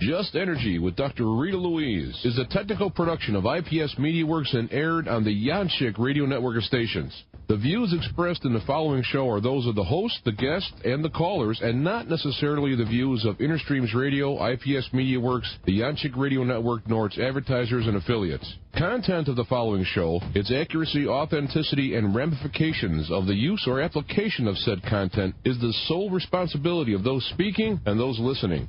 Just Energy with Dr. Rita Louise is a technical production of IPS MediaWorks and aired on the Yanchik radio network of stations. The views expressed in the following show are those of the host, the guest, and the callers, and not necessarily the views of Interstreams Radio, IPS MediaWorks, the Yanchik radio network, nor its advertisers and affiliates. Content of the following show, its accuracy, authenticity, and ramifications of the use or application of said content is the sole responsibility of those speaking and those listening.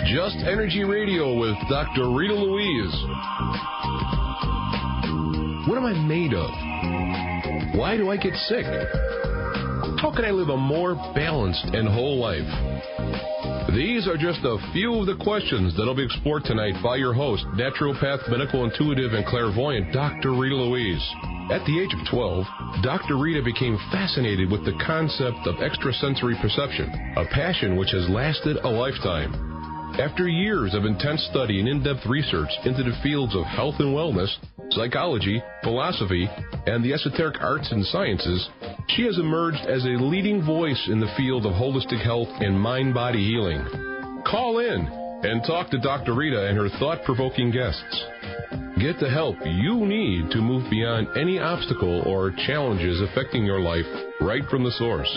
Just Energy Radio with Dr. Rita Louise. What am I made of? Why do I get sick? How can I live a more balanced and whole life? These are just a few of the questions that will be explored tonight by your host, naturopath, medical intuitive, and clairvoyant Dr. Rita Louise. At the age of 12, Dr. Rita became fascinated with the concept of extrasensory perception, a passion which has lasted a lifetime. After years of intense study and in-depth research into the fields of health and wellness, psychology, philosophy, and the esoteric arts and sciences, she has emerged as a leading voice in the field of holistic health and mind-body healing. Call in and talk to Dr. Rita and her thought-provoking guests. Get the help you need to move beyond any obstacle or challenges affecting your life right from the source.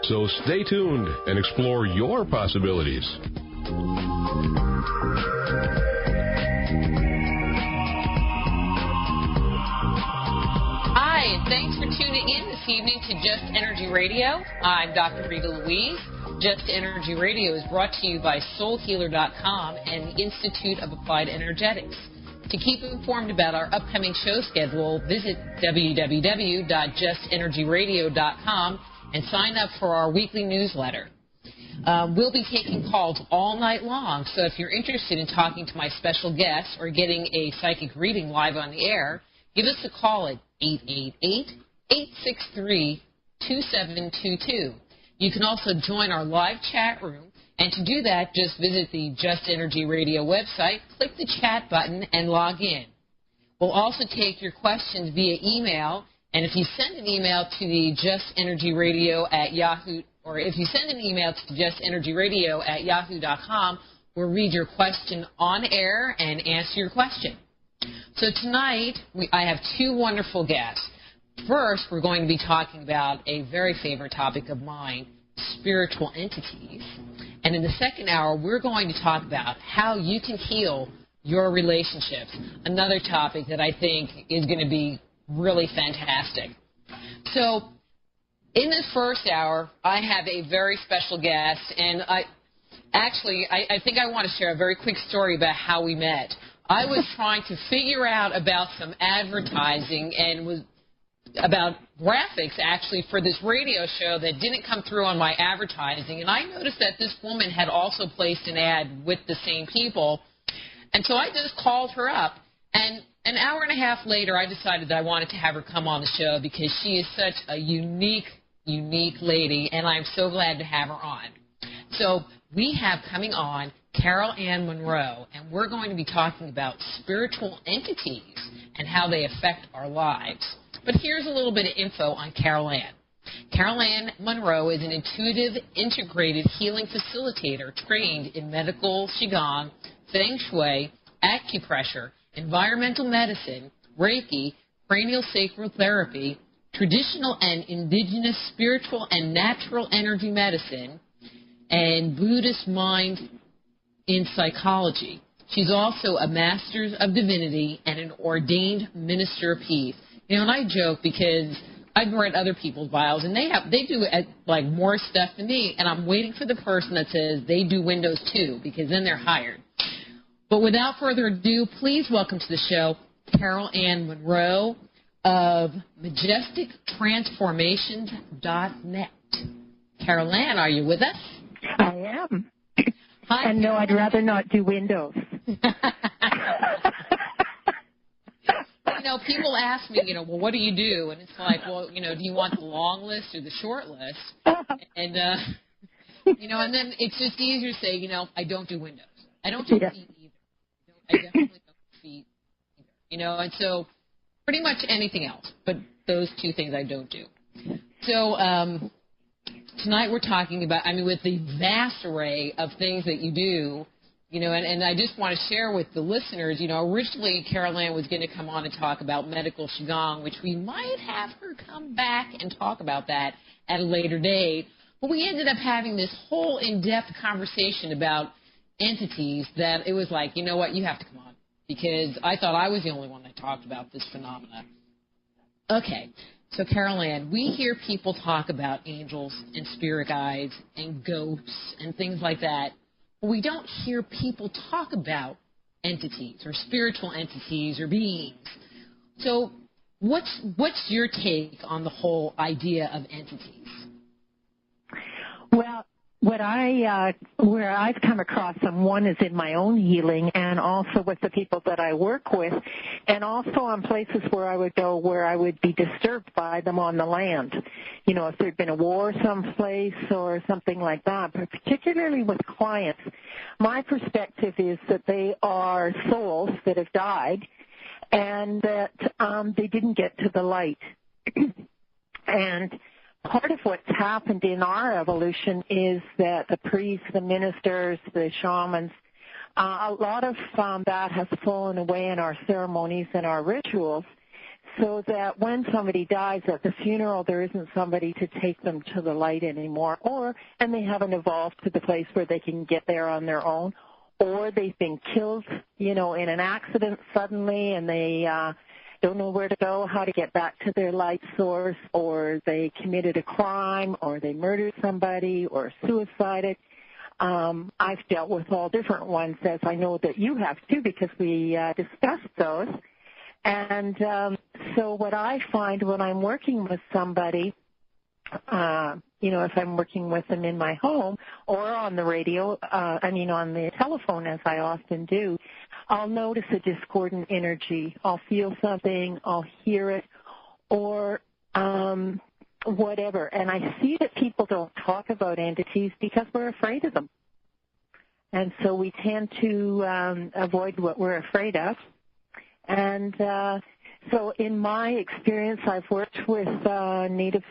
So stay tuned and explore your possibilities. Hi, and thanks for tuning in this evening to Just Energy Radio. I'm Dr. Rita Louise. Just Energy Radio is brought to you by SoulHealer.com and the Institute of Applied Energetics. To keep informed about our upcoming show schedule, visit www.justenergyradio.com and sign up for our weekly newsletter. We'll be taking calls all night long, so if you're interested in talking to my special guests or getting a psychic reading live on the air, give us a call at 888-863-2722. You can also join our live chat room, and to do that, just visit the Just Energy Radio website, click the chat button, and log in. We'll also take your questions via email, and if you send an email to the Just Energy Radio at Yahoo, or if you send an email to justenergyradio@yahoo.com, we'll read your question on air and answer your question. So tonight, I have two wonderful guests. First, we're going to be talking about a very favorite topic of mine, spiritual entities. And in the second hour, we're going to talk about how you can heal your relationships, another topic that I think is going to be really fantastic. So in this first hour, I have a very special guest, and I think I want to share a very quick story about how we met. I was trying to figure out about some advertising and was about graphics, actually, for this radio show that didn't come through on my advertising, and I noticed that this woman had also placed an ad with the same people, and so I just called her up, and an hour and a half later, I decided that I wanted to have her come on the show because she is such a unique lady, and I'm so glad to have her on. So we have coming on Carol-Anne-Munro, and we're going to be talking about spiritual entities and how they affect our lives. But here's a little bit of info on Carol-Anne. Carol-Anne-Munro is an intuitive, integrated healing facilitator trained in medical Qigong, Feng Shui, acupressure, environmental medicine, Reiki, cranial sacral therapy, traditional and indigenous spiritual and natural energy medicine, and Buddhist mind in psychology. She's also a Master's of Divinity and an ordained Minister of Peace. You know, and I joke because I've read other people's bios, and they do like more stuff than me, and I'm waiting for the person that says they do Windows too, because then they're hired. But without further ado, please welcome to the show Carol-Anne-Munro of MajesticTransformations.net. Carol-Anne, are you with us? I am. Hi. And no, I'd rather not do Windows. You know, people ask me, well, what do you do? And it's like, well, do you want the long list or the short list? And And then it's just easier to say, I don't do windows. I don't do feet either. I definitely don't do feet either. And so pretty much anything else, but those two things I don't do. So tonight we're talking about, with the vast array of things that you do, and I just want to share with the listeners, originally Carol-Anne was going to come on and talk about medical Qigong, which we might have her come back and talk about that at a later date. But we ended up having this whole in-depth conversation about entities that it was like, you know what, you have to come on, because I thought I was the only one that talked about this phenomena. Okay, so Carol-Anne, we hear people talk about angels and spirit guides and ghosts and things like that. We don't hear people talk about entities or spiritual entities or beings. So what's your take on the whole idea of entities? Well, where I've come across them, one is in my own healing and also with the people that I work with, and also on places where I would go where I would be disturbed by them on the land. If there'd been a war someplace or something like that, but particularly with clients, my perspective is that they are souls that have died and that they didn't get to the light. And part of what's happened in our evolution is that the priests, the ministers, the shamans, a lot of that has fallen away in our ceremonies and our rituals, so that when somebody dies at the funeral, there isn't somebody to take them to the light anymore, and they haven't evolved to the place where they can get there on their own, or they've been killed, in an accident suddenly, and they don't know where to go, how to get back to their light source, or they committed a crime, or they murdered somebody, or suicided. I've dealt with all different ones, as I know that you have too, because we discussed those. And so what I find when I'm working with somebody, if I'm working with them in my home or on the radio, on the telephone, as I often do, I'll notice a discordant energy. I'll feel something, I'll hear it, or whatever. And I see that people don't talk about entities because we're afraid of them. And so we tend to avoid what we're afraid of. And so in my experience, I've worked with Native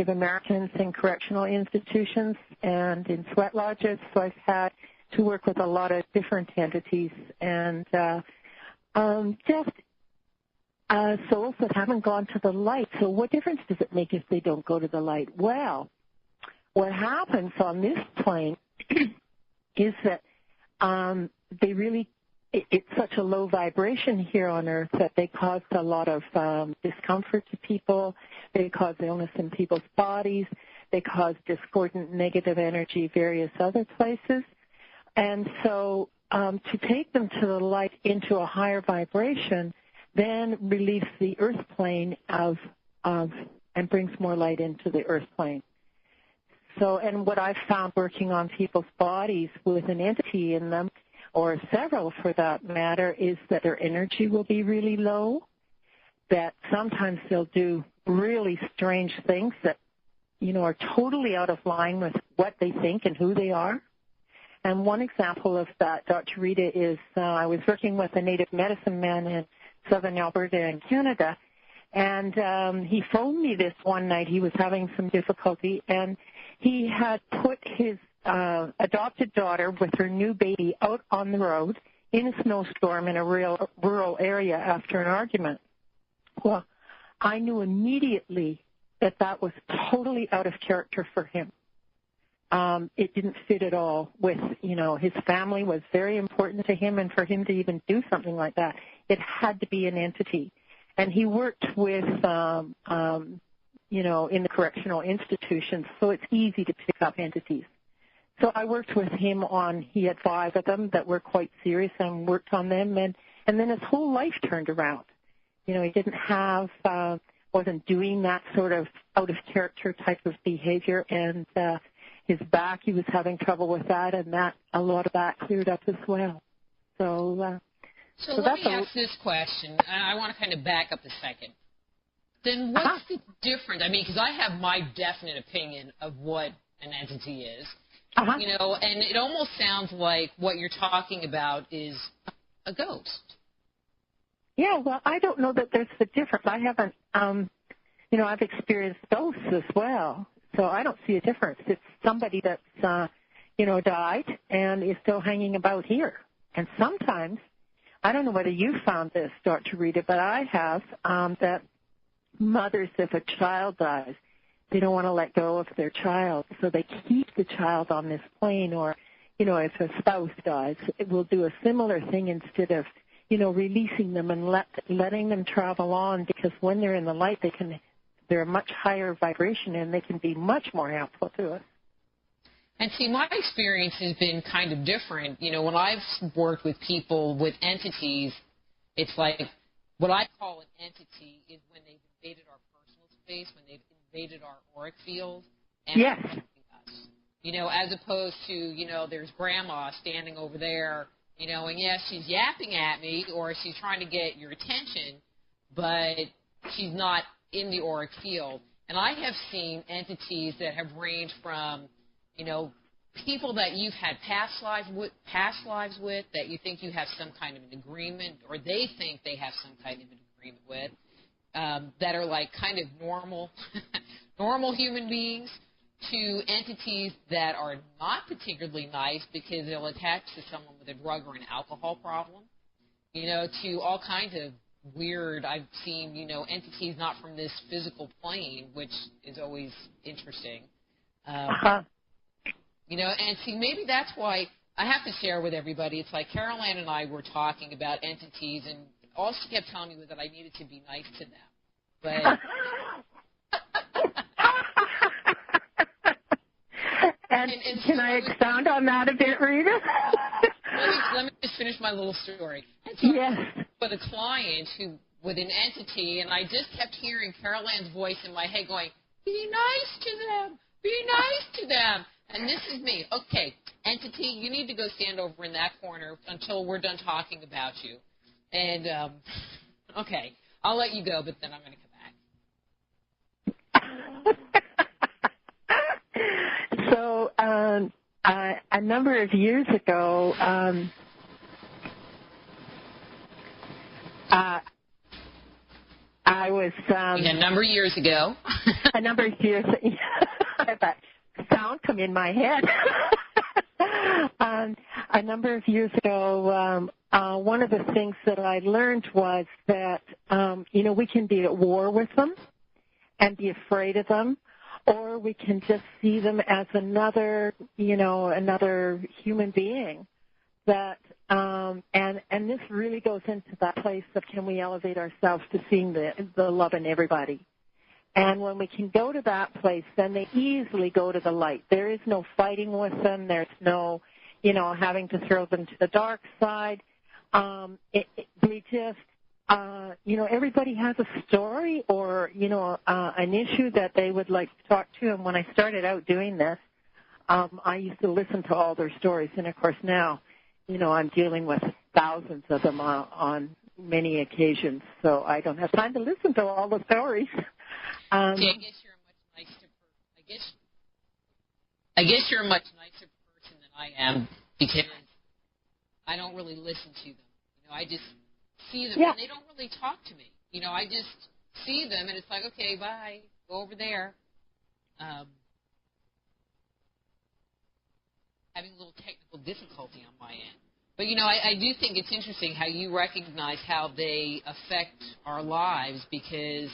Americans in correctional institutions and in sweat lodges, so I've had to work with a lot of different entities and just souls that haven't gone to the light. So what difference does it make if they don't go to the light? Well, what happens on this plane is that they really, it's such a low vibration here on Earth that they cause a lot of discomfort to people. They cause illness in people's bodies. They cause discordant negative energy various other places. And so to take them to the light into a higher vibration then relieves the Earth plane and brings more light into the Earth plane. So, and what I've found working on people's bodies with an entity in them, or several for that matter, is that their energy will be really low, that sometimes they'll do really strange things that, are totally out of line with what they think and who they are. And one example of that, Dr. Rita, is I was working with a native medicine man in southern Alberta in Canada, and he phoned me this one night. He was having some difficulty, and he had put his adopted daughter with her new baby out on the road in a snowstorm in a rural area after an argument. Well, I knew immediately that that was totally out of character for him. It didn't fit at all with, his family was very important to him, and for him to even do something like that, it had to be an entity. And he worked with, in the correctional institutions, so it's easy to pick up entities. So I worked with him on, he had 5 of them that were quite serious, and worked on them, and then his whole life turned around. He didn't have, wasn't doing that sort of out-of-character type of behavior, and his back, he was having trouble with that, and a lot of that cleared up as well. So let me ask this question. I want to kind of back up a second. Then what's the difference? Because I have my definite opinion of what an entity is, You know, and it almost sounds like what you're talking about is a ghost. Yeah, well, I don't know that there's a difference. I haven't, you know, I've experienced ghosts as well, so I don't see a difference. It's somebody that's, you know, died and is still hanging about here. And sometimes, I don't know whether you found this, Dr. Rita, but I have, that mothers, if a child dies, they don't want to let go of their child, so they keep the child on this plane. Or, you know, if a spouse dies, it will do a similar thing instead of, you know, releasing them and letting them travel on, because when they're in the light, they're a much higher vibration and they can be much more helpful to us. And see, my experience has been kind of different. You know, when I've worked with people with entities, it's like what I call an entity is when they've invaded our personal space, when they've invaded our auric field. And yes. Us. You know, as opposed to, you know, there's grandma standing over there, you know, and yes, she's yapping at me or she's trying to get your attention, but she's not in the auric field. And I have seen entities that have ranged from, you know, people that you've had past lives with that you think you have some kind of an agreement, or they think they have some kind of an agreement with, that are like kind of normal human beings, to entities that are not particularly nice because they'll attach to someone with a drug or an alcohol problem, you know, to all kinds of weird, I've seen, you know, entities not from this physical plane, which is always interesting. You know, and see, maybe that's why I have to share with everybody. It's like Carol-Anne and I were talking about entities, and all she kept telling me was that I needed to be nice to them. But and can I expound on that a bit, Rita? let me just finish my little story. And so yes. With a client who, with an entity, and I just kept hearing Carol-Anne's voice in my head going, "Be nice to them. Be nice to them." And this is me. Okay, entity, you need to go stand over in that corner until we're done talking about you. And, okay, I'll let you go, but then I'm going to come back. So a number of years ago, I was... a number of years ago. a number of years... that sound come in my head. A number of years ago, one of the things that I learned was that, you know, we can be at war with them and be afraid of them, or we can just see them as another human being that, and this really goes into that place of, can we elevate ourselves to seeing the love in everybody? And when we can go to that place, then they easily go to the light. There is no fighting with them. There's no, you know, having to throw them to the dark side. They just, you know, everybody has a story or, you know, an issue that they would like to talk to. And when I started out doing this, I used to listen to all their stories. And, of course, now, you know, I'm dealing with thousands of them on many occasions. So I don't have time to listen to all the stories. I guess you're a much nicer person. I guess you're a much nicer person than I am, because I don't really listen to them. You know, I just see them, and they don't really talk to me. You know, I just see them, and it's like, okay, bye, go over there. Having a little technical difficulty on my end. But, you know, I do think it's interesting how you recognize how they affect our lives, because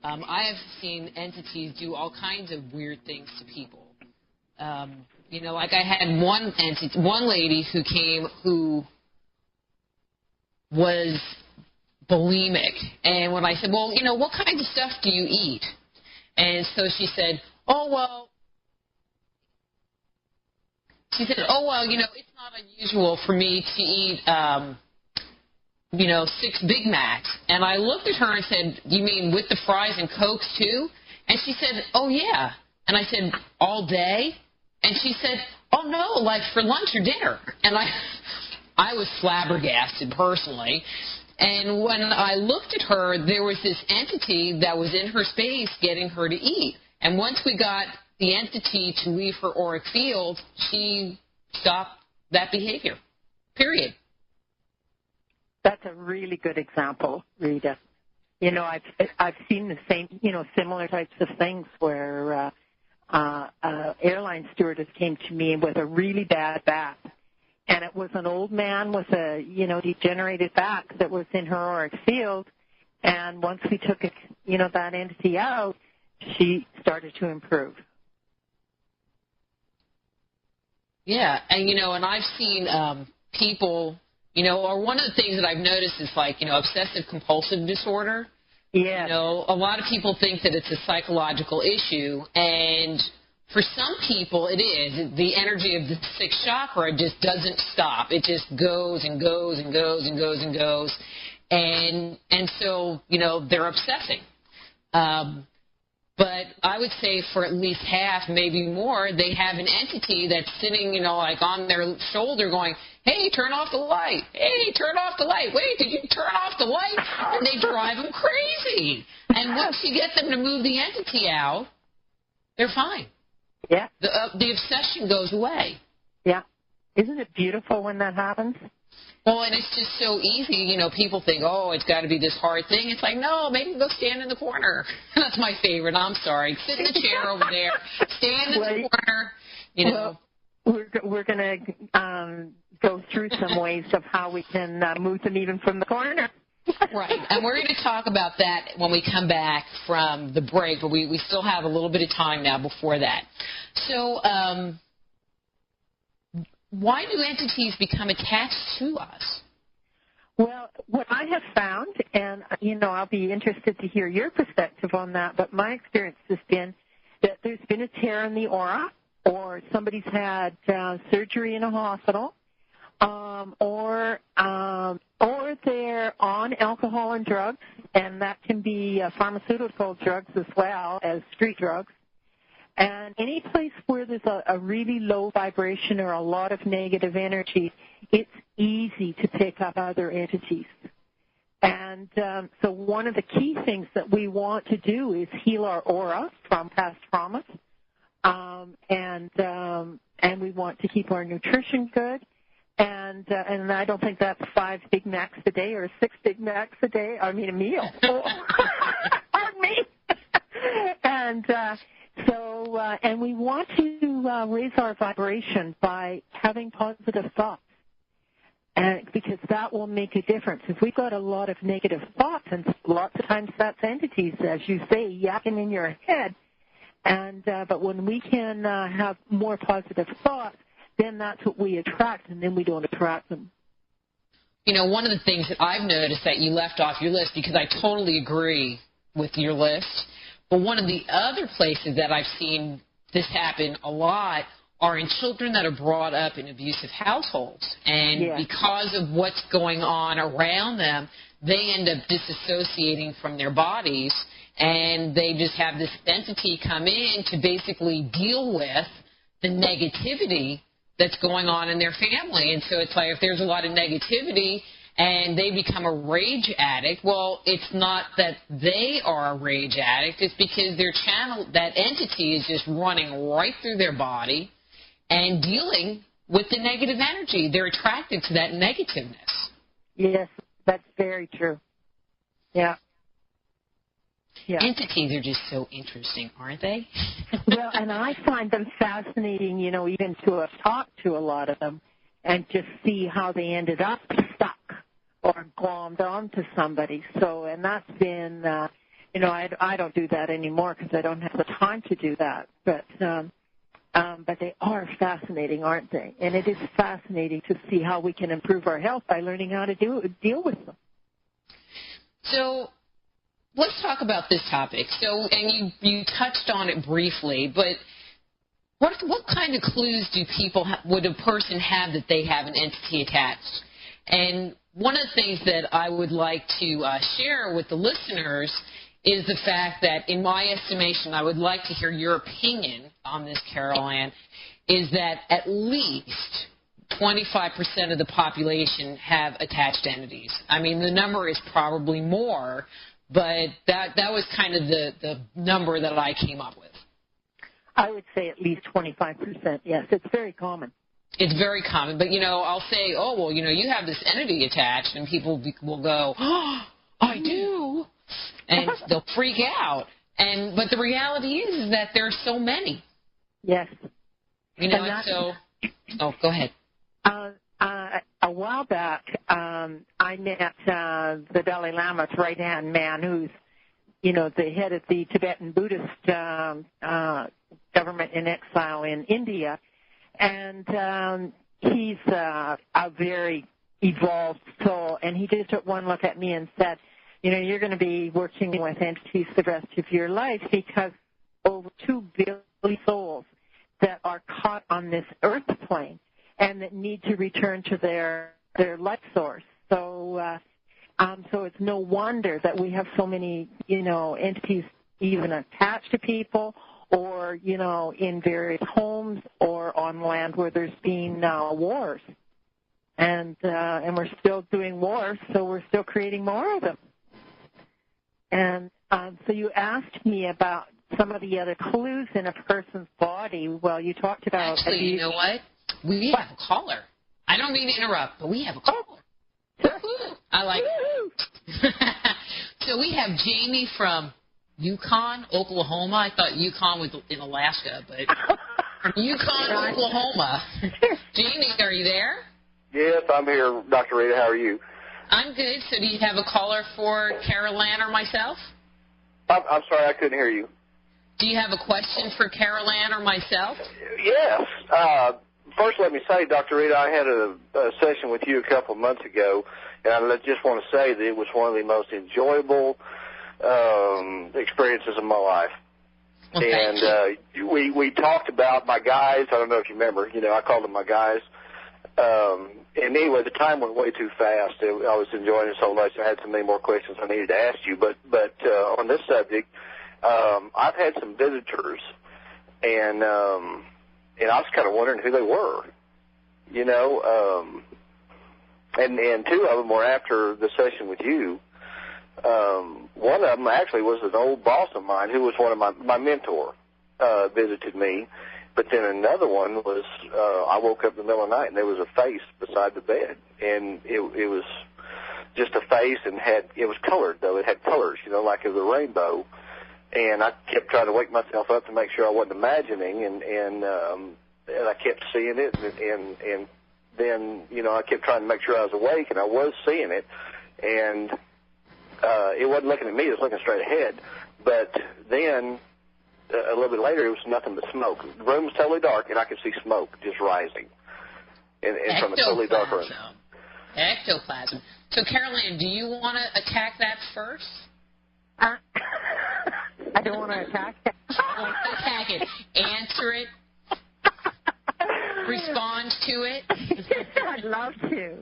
I have seen entities do all kinds of weird things to people. You know, like I had one lady who came who was bulimic. And when I said, well, you know, what kind of stuff do you eat? And so she said, oh, well, you know, it's not unusual for me to eat, you know, 6 Big Macs. And I looked at her and said, you mean with the fries and Cokes too? And she said, oh, yeah. And I said, all day? And she said, oh, no, like for lunch or dinner. And I was flabbergasted personally. And when I looked at her, there was this entity that was in her space getting her to eat. And once we got the entity to leave her auric field, she stopped that behavior, period. That's a really good example, Rita. You know, I've seen the same, you know, similar types of things where airline stewardess came to me with a really bad back. And it was an old man with a, you know, degenerated back that was in her auric field. And once we took, you know, that entity out, she started to improve. Yeah, and, you know, and I've seen people, you know, or one of the things that I've noticed is like, you know, obsessive-compulsive disorder. Yeah. You know, a lot of people think that it's a psychological issue, and for some people it is. The energy of the sixth chakra just doesn't stop. It just goes and goes and goes and goes and goes. And so, you know, they're obsessing. But I would say for at least half, maybe more, they have an entity that's sitting, you know, like on their shoulder going, hey, turn off the light. Hey, turn off the light. Wait, did you turn off the light? And they drive them crazy. And once you get them to move the entity out, they're fine. Yeah. The obsession goes away. Yeah. Isn't it beautiful when that happens? Well, and it's just so easy. You know, people think, oh, it's got to be this hard thing. It's like, no, maybe go stand in the corner. That's my favorite. I'm sorry. Sit in the chair over there. Stand in the corner. You know. Well, we're going to go through some ways of how we can move them even from the corner. Right. And we're going to talk about that when we come back from the break, but we still have a little bit of time now before that. So, why do entities become attached to us? Well, what I have found, and, you know, I'll be interested to hear your perspective on that, but my experience has been that there's been a tear in the aura, or somebody's had surgery in a hospital, or they're on alcohol and drugs, and that can be pharmaceutical drugs as well as street drugs. And any place where there's a really low vibration or a lot of negative energy, it's easy to pick up other entities. And so one of the key things that we want to do is heal our aura from past traumas. And we want to keep our nutrition good. And I don't think that's 5 Big Macs a day or 6 Big Macs a day. I mean, a meal. Pardon me. And we want to raise our vibration by having positive thoughts, and because that will make a difference. If we've got a lot of negative thoughts, and lots of times that's entities, as you say, yakking in your head, but when we can have more positive thoughts, then that's what we attract, and then we don't attract them. You know, one of the things that I've noticed that you left off your list, because I totally agree with your list, but one of the other places that I've seen this happen a lot are in children that are brought up in abusive households. And because of what's going on around them, they end up disassociating from their bodies, and they just have this entity come in to basically deal with the negativity that's going on in their family. And so it's like if there's a lot of negativity and they become a rage addict, well, it's not that they are a rage addict. It's because their channel, that entity is just running right through their body and dealing with the negative energy. They're attracted to that negativeness. Yes, that's very true. Yeah. Yeah. Entities are just so interesting, aren't they? Well, and I find them fascinating, you know, even to have talked to a lot of them and just see how they ended up stuck or glommed onto somebody. So, and that's been, you know, I don't do that anymore because I don't have the time to do that. But they are fascinating, aren't they? And it is fascinating to see how we can improve our health by learning how to deal with them. So let's talk about this topic. So, and you touched on it briefly, but what kind of clues would a person have that they have an entity attached? And one of the things that I would like to share with the listeners is the fact that, in my estimation, I would like to hear your opinion on this, Carol-Anne, is that at least 25% of the population have attached entities. I mean, the number is probably more, but that was kind of the number that I came up with. I would say at least 25%, yes. It's very common. It's very common. But, I'll say, oh, well, you have this entity attached, and people will go, oh, I do. And they'll freak out. But the reality is that there are so many. Yes. Oh, go ahead. A while back, I met the Dalai Lama's right-hand man, who's, the head of the Tibetan Buddhist government in exile in India. And he's a very evolved soul. And he just took one look at me and said, you're going to be working with entities the rest of your life, because over 2 billion souls that are caught on this earth plane and that need to return to their life source. So it's no wonder that we have so many, entities even attached to people, or, in various homes or on land where there's been wars. And we're still doing wars, so we're still creating more of them. And so you asked me about some of the other clues in a person's body. Well, you talked about... Actually, you know what? We have a caller. I don't mean to interrupt, but we have a caller. I like it. So we have Jamie from Yukon, Oklahoma. I thought Yukon was in Alaska, but from Yukon, Oklahoma. Jamie, are you there? Yes, I'm here, Dr. Rita. How are you? I'm good. So do you have a caller for Carol-Anne or myself? I'm sorry, I couldn't hear you. Do you have a question for Carol-Anne or myself? Yes. First, let me say, Dr. Rita, I had a session with you a couple of months ago, and I just want to say that it was one of the most enjoyable experiences of my life. Well, and we talked about my guys. I don't know if you remember. I called them my guys. And anyway, the time went way too fast. I was enjoying it so much. I had so many more questions I needed to ask you. But on this subject, I've had some visitors, and I was kind of wondering who they were, and 2 of them were after the session with you. One of them actually was an old boss of mine who was one of my mentor, visited me. But then another one was, I woke up in the middle of the night and there was a face beside the bed. And it was just a face, and it was colored, though. It had colors, like it was a rainbow. And I kept trying to wake myself up to make sure I wasn't imagining, and I kept seeing it. And then, I kept trying to make sure I was awake, and I was seeing it. And it wasn't looking at me, it was looking straight ahead. But then... a little bit later, it was nothing but smoke. The room was totally dark, and I could see smoke just rising and from a totally dark room. Ectoplasm. So, Carol-Anne, do you want to attack that first? I don't want to attack it. Attack it. Answer it. Respond to it. I'd love to.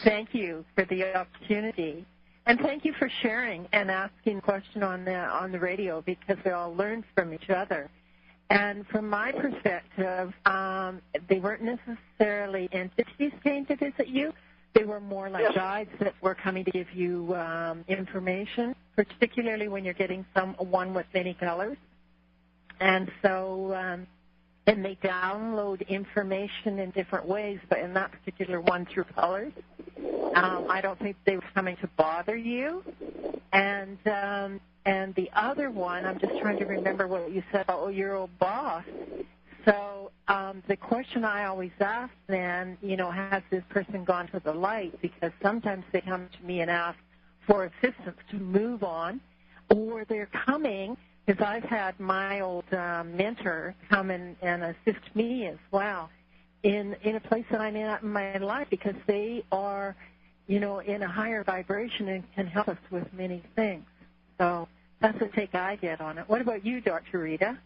Thank you for the opportunity. And thank you for sharing and asking a question on the radio, because we all learn from each other. And from my perspective, they weren't necessarily entities came to visit you. They were more like guides that were coming to give you information, particularly when you're getting one with many colors. And so, and they download information in different ways, but in that particular one through colors. I don't think they were coming to bother you. And the other one, I'm just trying to remember what you said about your old boss. So the question I always ask then, has this person gone to the light? Because sometimes they come to me and ask for assistance to move on, or they're coming, because I've had my old mentor come and assist me as well in a place that I'm in my life, because they are, in a higher vibration and can help us with many things. So that's the take I get on it. What about you, Dr. Rita?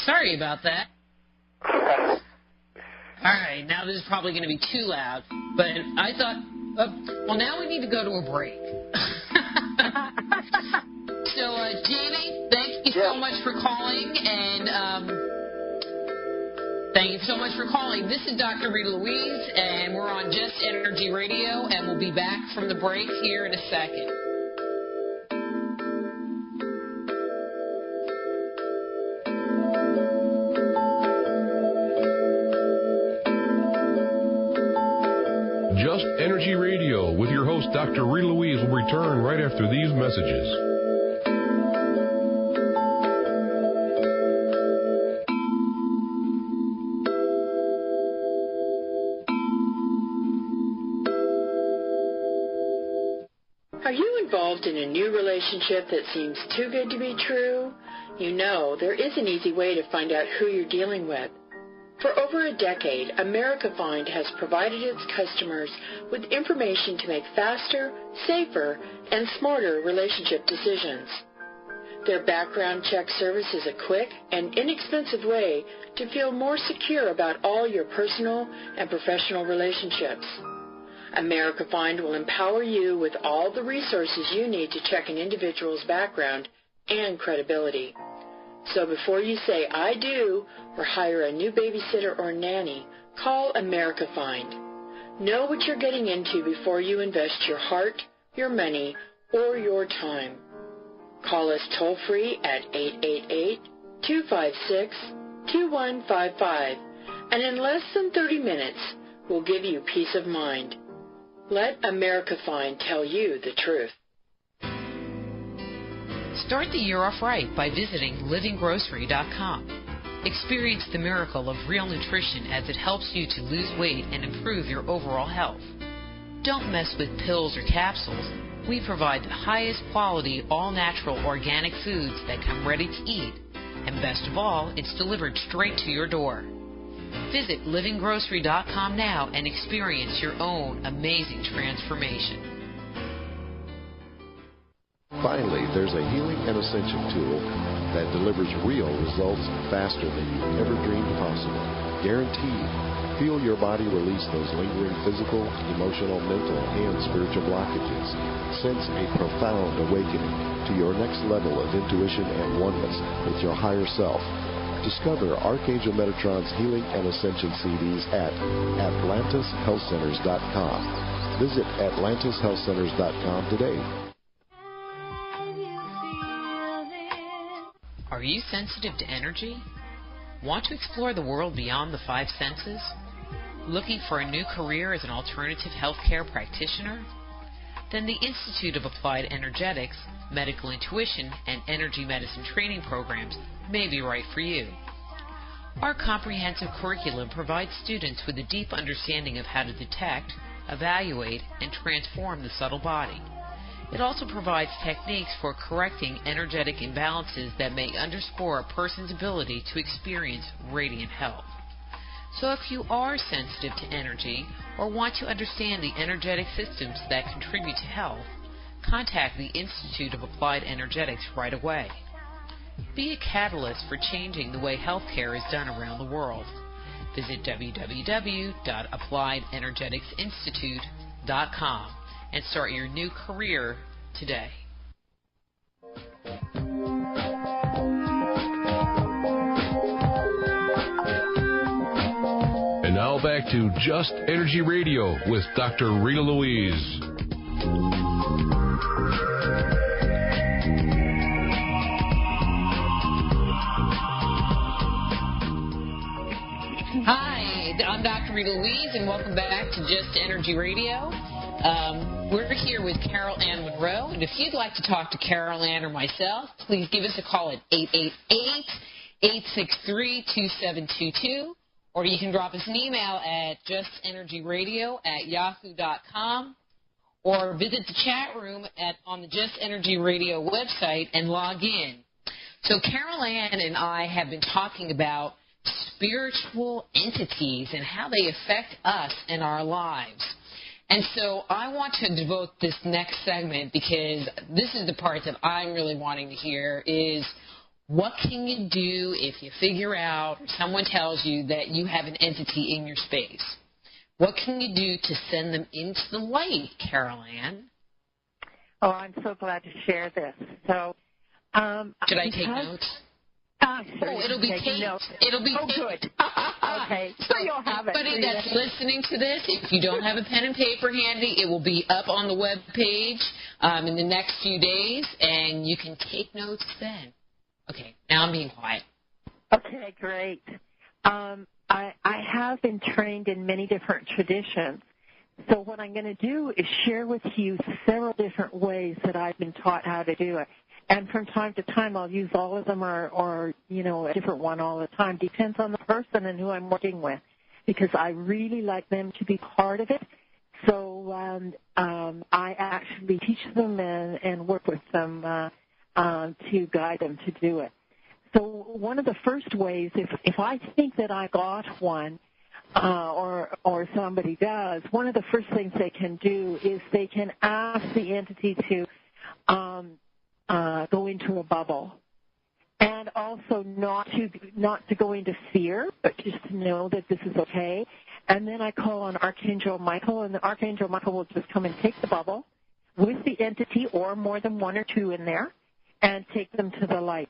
Sorry about that. All right, now this is probably going to be too loud, but I thought, well, now we need to go to a break. So, Jamie, thank you so much for calling, and Thank you so much for calling. This is Dr. Rita Louise, and we're on Just Energy Radio, and we'll be back from the break here in a second. Just Energy Radio with your host, Dr. Rita Louise, will return right after these messages. Are you involved in a new relationship that seems too good to be true? You know, there is an easy way to find out who you're dealing with. For over a decade, America Find has provided its customers with information to make faster, safer, and smarter relationship decisions. Their background check service is a quick and inexpensive way to feel more secure about all your personal and professional relationships. America Find will empower you with all the resources you need to check an individual's background and credibility. So before you say, I do, or hire a new babysitter or nanny, call America Find. Know what you're getting into before you invest your heart, your money, or your time. Call us toll-free at 888-256-2155, and in less than 30 minutes, we'll give you peace of mind. Let America Find tell you the truth. Start the year off right by visiting livinggrocery.com. Experience the miracle of real nutrition as it helps you to lose weight and improve your overall health. Don't mess with pills or capsules. We provide the highest quality, all-natural organic foods that come ready to eat. And best of all, it's delivered straight to your door. Visit livinggrocery.com now and experience your own amazing transformation. Finally, there's a healing and ascension tool that delivers real results faster than you ever dreamed possible. Guaranteed. Feel your body release those lingering physical, emotional, mental, and spiritual blockages. Sense a profound awakening to your next level of intuition and oneness with your higher self. Discover Archangel Metatron's Healing and Ascension CDs at AtlantisHealthCenters.com. Visit AtlantisHealthCenters.com today. Are you sensitive to energy? Want to explore the world beyond the five senses? Looking for a new career as an alternative healthcare practitioner? Then the Institute of Applied Energetics, Medical Intuition, and Energy Medicine training programs may be right for you. Our comprehensive curriculum provides students with a deep understanding of how to detect, evaluate, and transform the subtle body. It also provides techniques for correcting energetic imbalances that may underscore a person's ability to experience radiant health. So if you are sensitive to energy or want to understand the energetic systems that contribute to health, contact the Institute of Applied Energetics right away. Be a catalyst for changing the way healthcare is done around the world. Visit www.appliedenergeticsinstitute.com and start your new career today. And now back to Just Energy Radio with Dr. Rita Louise. Hi, I'm Dr. Rita Louise, and welcome back to Just Energy Radio. We're here with Carol-Anne-Munro, and if you'd like to talk to Carol-Anne or myself, please give us a call at 888-863-2722, or you can drop us an email at justenergyradio@yahoo.com, or visit the chat room on the Just Energy Radio website and log in. So Carol-Anne and I have been talking about spiritual entities and how they affect us in our lives. And so I want to devote this next segment, because this is the part that I'm really wanting to hear, is what can you do if you figure out, or someone tells you that you have an entity in your space? What can you do to send them into the light, Carol-Anne? Oh, I'm so glad to share this. So, should I take notes? Sure, Oh, it'll be taped. It'll be taped. Good. Okay, so you'll have it. Anybody that's listening to this, if you don't have a pen and paper handy, it will be up on the web page in the next few days, and you can take notes then. Okay, now I'm being quiet. Okay, great. I have been trained in many different traditions. So what I'm going to do is share with you several different ways that I've been taught how to do it. And from time to time, I'll use all of them or a different one all the time. Depends on the person and who I'm working with, because I really like them to be part of it. So I actually teach them and work with them to guide them to do it. So one of the first ways, if I think that I got one or somebody does, one of the first things they can do is they can ask the entity to go into a bubble, and also not to go into fear, but just to know that this is okay. And then I call on Archangel Michael, and the Archangel Michael will just come and take the bubble with the entity or more than one or two in there and take them to the light.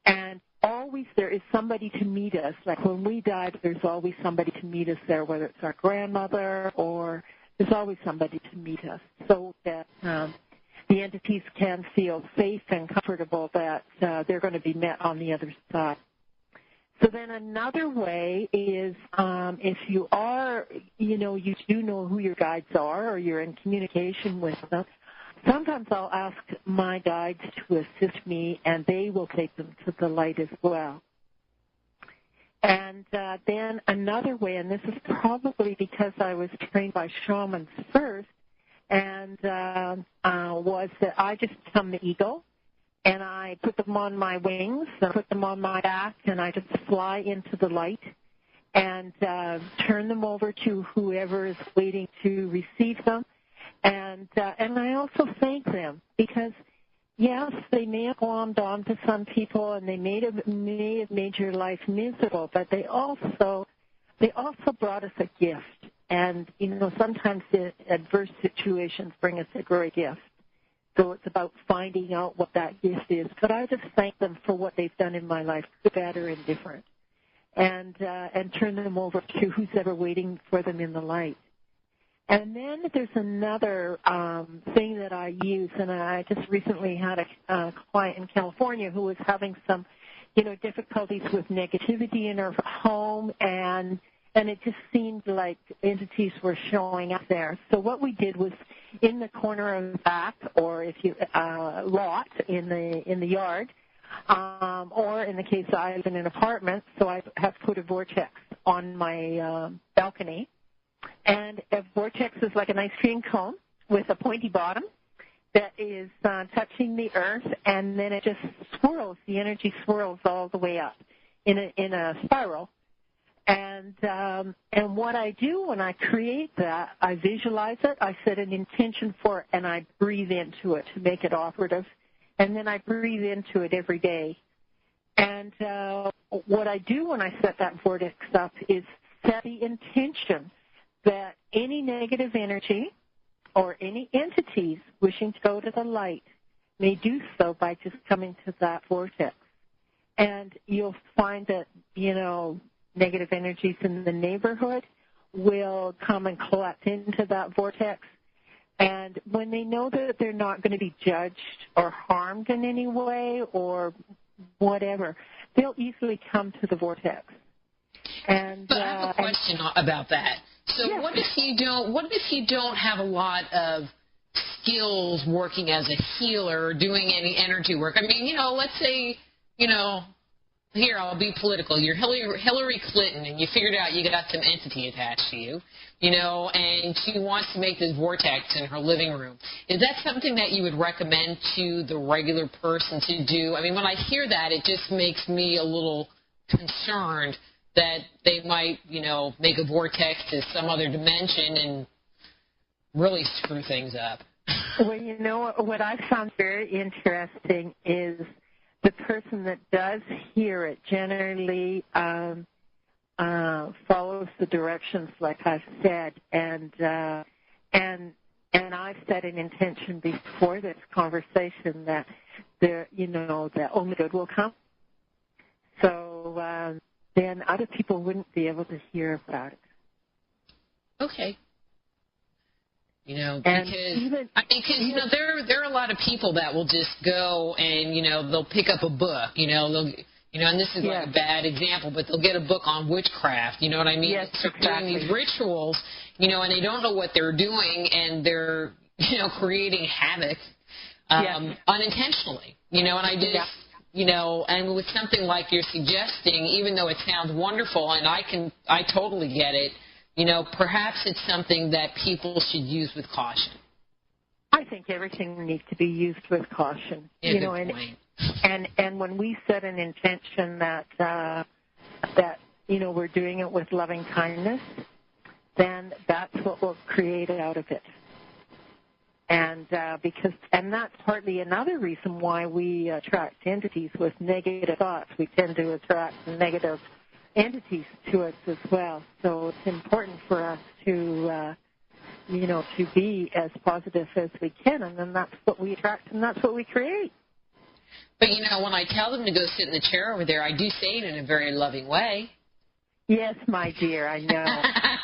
And always there is somebody to meet us. Like when we die, there's always somebody to meet us there, whether it's our grandmother or there's always somebody to meet us, so that the entities can feel safe and comfortable that they're going to be met on the other side. So then another way is if you are, you do know who your guides are or you're in communication with them, sometimes I'll ask my guides to assist me, and they will take them to the light as well. And then another way, and this is probably because I was trained by shamans first, and was that I just become the eagle, and I put them on my wings, and put them on my back, and I just fly into the light and turn them over to whoever is waiting to receive them. And I also thank them because, yes, they may have glommed on to some people and they may have made your life miserable, but they also brought us a gift. And, sometimes the adverse situations bring us a great gift. So it's about finding out what that gift is. But I just thank them for what they've done in my life, good, bad, or indifferent, and turn them over to who's ever waiting for them in the light. And then there's another thing that I use, and I just recently had a client in California who was having some, difficulties with negativity in her home, and it just seemed like entities were showing up there. So what we did was in the corner of the back, or if you lot in the yard, or in the case I live in an apartment, so I have put a vortex on my balcony. And a vortex is like an ice cream cone with a pointy bottom that is touching the earth, and then it just swirls. The energy swirls all the way up in a spiral. And what I do when I create that, I visualize it, I set an intention for it, and I breathe into it to make it operative. And then I breathe into it every day. And what I do when I set that vortex up is set the intention that any negative energy or any entities wishing to go to the light may do so by just coming to that vortex. And you'll find that, negative energies in the neighborhood will come and collect into that vortex. And when they know that they're not going to be judged or harmed in any way or whatever, they'll easily come to the vortex. But I have a question about that. So yes. What if you don't have a lot of skills working as a healer or doing any energy work? I mean, let's say, here I'll be political. You're Hillary Clinton, and you figured out you got some entity attached to you, and she wants to make this vortex in her living room. Is that something that you would recommend to the regular person to do? I mean, when I hear that, it just makes me a little concerned that they might, make a vortex to some other dimension and really screw things up. Well, what I found very interesting is the person that does hear it generally follows the directions, like I've said, and I've set an intention before this conversation that that only good will come. So then other people wouldn't be able to hear about it. Okay. You know, And because there are a lot of people that will just go and, you know, they'll pick up a book, you know, and this is like a bad example, but they'll get a book on witchcraft, you know what I mean? Yes, Start doing these rituals, you know, and they don't know what they're doing, and they're, you know, creating havoc unintentionally, you know, and I just, you know, and with something like you're suggesting, even though it sounds wonderful, and I totally get it, you know, perhaps it's something that people should use with caution. I think everything needs to be used with caution. Yeah, you know, good point. And when we set an intention that you know, we're doing it with loving kindness, then that's what we'll create out of it. And that's partly another reason why we attract entities with negative thoughts. We tend to attract negative entities to us as well. So it's important for us to, you know, to be as positive as we can, and then that's what we attract and that's what we create. But, you know, when I tell them to go sit in the chair over there, I do say it in a very loving way. Yes, my dear, I know.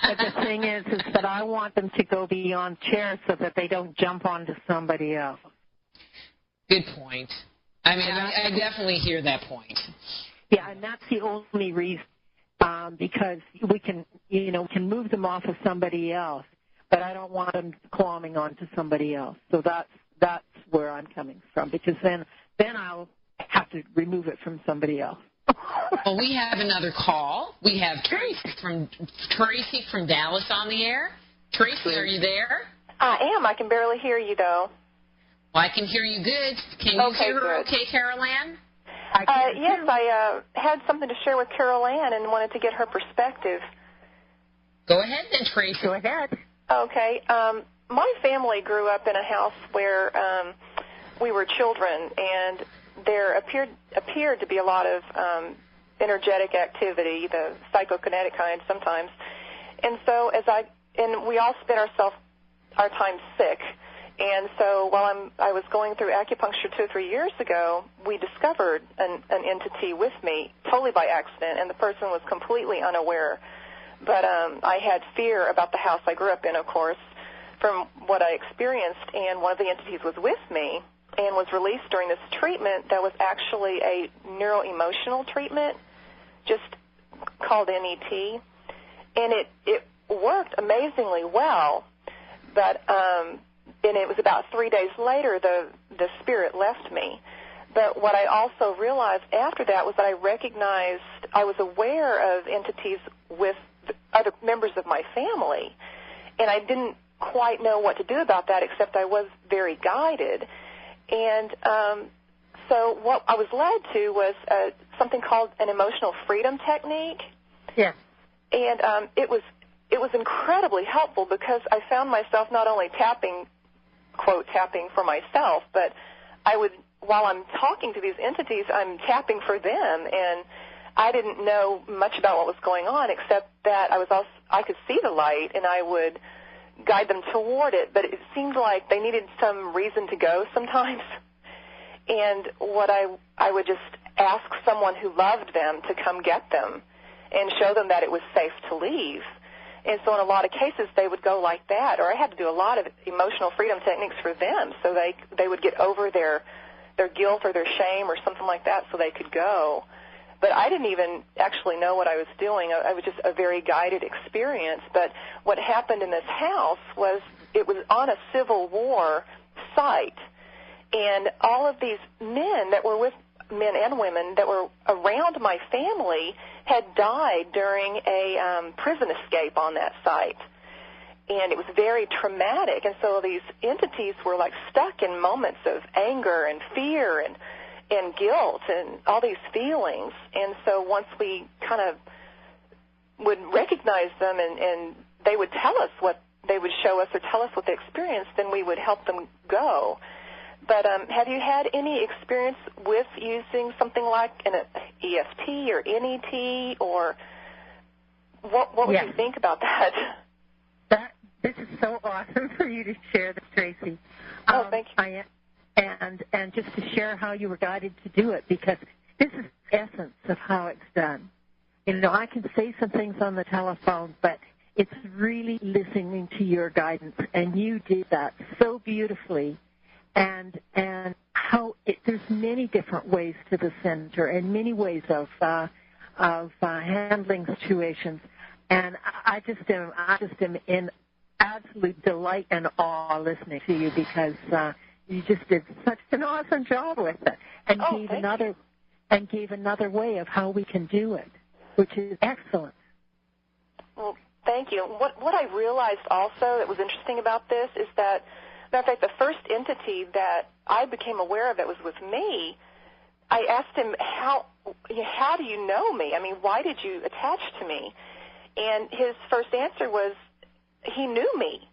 But the thing is that I want them to go beyond chairs so that they don't jump onto somebody else. Good point. I mean, I definitely hear that point. Yeah, and that's the only reason, because we can, you know, can move them off of somebody else, but I don't want them clombing onto somebody else. So that's where I'm coming from, because then I'll have to remove it from somebody else. Well, we have another call. We have Tracy from Dallas on the air. Tracy, are you there? I am. I can barely hear you, though. Well, I can hear you good. Can you hear her okay, Carol-Anne? Yes, I had something to share with Carol-Anne and wanted to get her perspective. Go ahead then, Tracy. Go ahead. Okay. My family grew up in a house where we were children, and there appeared to be a lot of energetic activity, the psychokinetic kind sometimes. And so we all spent our time sick. And so while I was going through acupuncture 2 or 3 years ago, we discovered an entity with me totally by accident, and the person was completely unaware. But I had fear about the house I grew up in, of course, from what I experienced, and one of the entities was with me and was released during this treatment that was actually a neuro-emotional treatment, just called NET. And it worked amazingly well, but and it was about 3 days later the spirit left me. But what I also realized after that was that I was aware of entities with other members of my family, and I didn't quite know what to do about that, except I was very guided. And so what I was led to was something called an emotional freedom technique. Yeah. And it was incredibly helpful because I found myself not only tapping, quote, tapping for myself, but while I'm talking to these entities, I'm tapping for them. And I didn't know much about what was going on, except that I could see the light, and I would guide them toward it, but it seemed like they needed some reason to go sometimes. And what I would just ask someone who loved them to come get them and show them that it was safe to leave. And so in a lot of cases they would go like that, or I had to do a lot of emotional freedom techniques for them so they would get over their guilt or their shame or something like that so they could go. But I didn't even actually know what I was doing. I was just a very guided experience. But what happened in this house was it was on a Civil War site, and all of these men and women that were around my family had died during a prison escape on that site. And it was very traumatic. And so these entities were like stuck in moments of anger and fear and guilt and all these feelings. And so once we kind of would recognize them and they would tell us what they would show us or tell us what they experienced, then we would help them go. But have you had any experience with using something like an EFT or NET, or what would you think about that? This is so awesome for you to share this, Tracy. Oh, thank you. And just to share how you were guided to do it, because this is the essence of how it's done. You know, I can say some things on the telephone, but it's really listening to your guidance, and you did that so beautifully. And how there's many different ways to the center and many ways of handling situations. And I just am in absolute delight and awe listening to you, because you just did such an awesome job with it, and gave another way of how we can do it, which is excellent. Well, thank you. What I realized also that was interesting about this is that, matter of fact, the first entity that I became aware of that was with me, I asked him, how do you know me? I mean, why did you attach to me? And his first answer was, he knew me.